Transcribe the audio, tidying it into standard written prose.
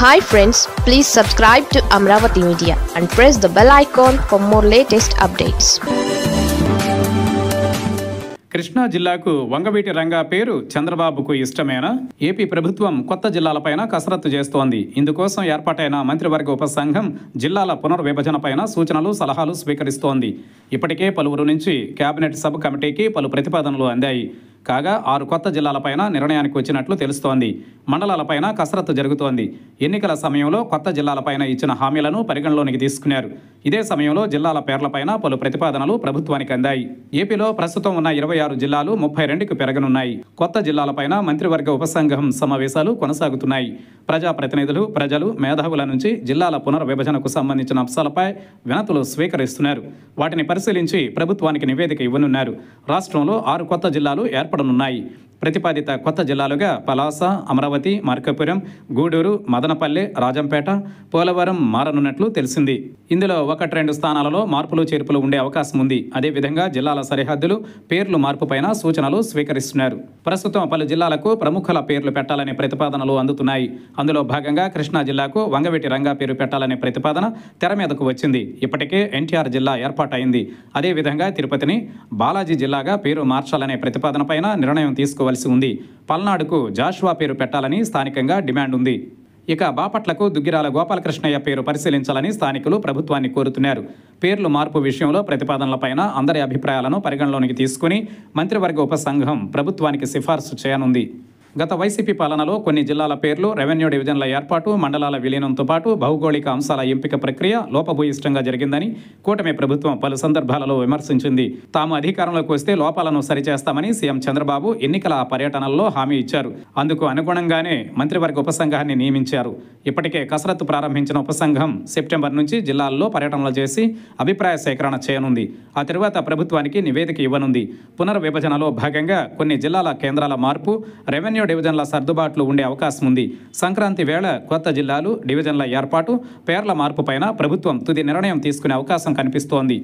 Hi friends, please subscribe to Amravati Media and press the bell icon for more latest updates. Krishna జిల్లాకు వంగవీటి రంగా పేరు చంద్రబాబుకు ఇష్టమేనా? AP ప్రభుత్వం కొత్త జిల్లాలపైన కసరత్తు చేస్తోంది. ఇందుకోసం ఏర్పాటైన మంత్రివర్గ ఉపసంఘం జిల్లాల పునర్విభజనపైన సూచనలు, సలహాలు స్వీకరిస్తోంది. ఇప్పటికే పలువురు నుంచి కేబినెట్ సబ్ కమిటీకి పలు ప్రతిపాదనలు అందాయి. కాగా 6 కొత్త జిల్లాలపైన నిర్ణయానికి వచ్చినట్లు తెలుస్తోంది. మండలాలపైన కసరత్తు జరుగుతోంది. ఎన్నికల సమయంలో కొత్త జిల్లాలపైన ఇచ్చిన హామీలను పరిగణలోనికి తీసుకున్నారు. ఇదే సమయంలో జిల్లాల పేర్లపైన పలు ప్రతిపాదనలు ప్రభుత్వానికి అందాయి. ఏపీలో ప్రస్తుతం ఉన్న 26 జిల్లాలు 32కు పెరగనున్నాయి. కొత్త జిల్లాలపైన మంత్రివర్గ ఉపసంఘం సమావేశాలు కొనసాగుతున్నాయి. ప్రజాప్రతినిధులు, ప్రజలు, మేధావుల నుంచి జిల్లాల పునర్విభజనకు సంబంధించిన అంశాలపై వినతులు స్వీకరిస్తున్నారు. వాటిని పరిశీలించి ప్రభుత్వానికి నివేదిక ఇవ్వనున్నారు. రాష్ట్రంలో 6 కొత్త జిల్లాలు ఏర్పడనున్నాయి. ప్రతిపాదిత కొత్త జిల్లాలుగా పలాస, అమరావతి, మార్కాపురం, గూడూరు, మదనపల్లె, రాజంపేట, పోలవరం మారనున్నట్లు తెలిసింది. ఇందులో 1-2 స్థానాలలో మార్పులు చేర్పులు ఉండే అవకాశం ఉంది. అదేవిధంగా జిల్లాల సరిహద్దులు, పేర్లు మార్పుపైన సూచనలు స్వీకరిస్తున్నారు. ప్రస్తుతం పలు జిల్లాలకు ప్రముఖుల పేర్లు పెట్టాలనే ప్రతిపాదనలు అందుతున్నాయి. అందులో భాగంగా కృష్ణా జిల్లాకు వంగవీటి రంగా పేరు పెట్టాలనే ప్రతిపాదన తెర మీదకు వచ్చింది. ఇప్పటికే ఎన్టీఆర్ జిల్లా ఏర్పాటైంది. అదేవిధంగా తిరుపతిని బాలాజీ జిల్లాగా పేరు మార్చాలనే ప్రతిపాదనపైన నిర్ణయం తీసుకోవాలి ఉంది. పల్నాడుకు జాషువా పేరు పెట్టాలని స్థానికంగా డిమాండ్ ఉంది. ఇక బాపట్లకు దుగ్గిరాల గోపాలకృష్ణయ్య పేరు పరిశీలించాలని స్థానికులు ప్రభుత్వాన్ని కోరుతున్నారు. పేర్లు మార్పు విషయంలో ప్రతిపాదనలపైన అందరి అభిప్రాయాలను పరిగణలోనికి తీసుకుని మంత్రివర్గ ఉపసంఘం ప్రభుత్వానికి సిఫార్సు చేయనుంది. గత వైసీపీ పాలనలో కొన్ని జిల్లాల పేర్లు, రెవెన్యూ డివిజన్ల ఏర్పాటు, మండలాల విలీనంతో పాటు భౌగోళిక అంశాల ఎంపిక ప్రక్రియ లోపభూయిష్టంగా జరిగిందని కూటమి ప్రభుత్వం పలు సందర్భాలలో విమర్శించింది. తాము అధికారంలోకి వస్తే లోపాలను సరిచేస్తామని సీఎం చంద్రబాబు ఎన్నికల పర్యటనల్లో హామీ ఇచ్చారు. అందుకు అనుగుణంగానే మంత్రివర్గ ఉపసంఘాన్ని నియమించారు. ఇప్పటికే కసరత్తు ప్రారంభించిన ఉపసంఘం సెప్టెంబర్ నుంచి జిల్లాల్లో పర్యటనలు చేసి అభిప్రాయ సేకరణ చేయనుంది. ఆ తరువాత ప్రభుత్వానికి నివేదిక ఇవ్వనుంది. పునర్విభజనలో భాగంగా కొన్ని జిల్లాల కేంద్రాల మార్పు, రెవెన్యూ డివిజన్ల సర్దుబాట్లు ఉండే అవకాశం ఉంది. సంక్రాంతి వేళ కొత్త జిల్లాలు, డివిజన్ల ఏర్పాటు, పేర్ల మార్పు పైన ప్రభుత్వం తుది నిర్ణయం తీసుకునే అవకాశం కనిపిస్తోంది.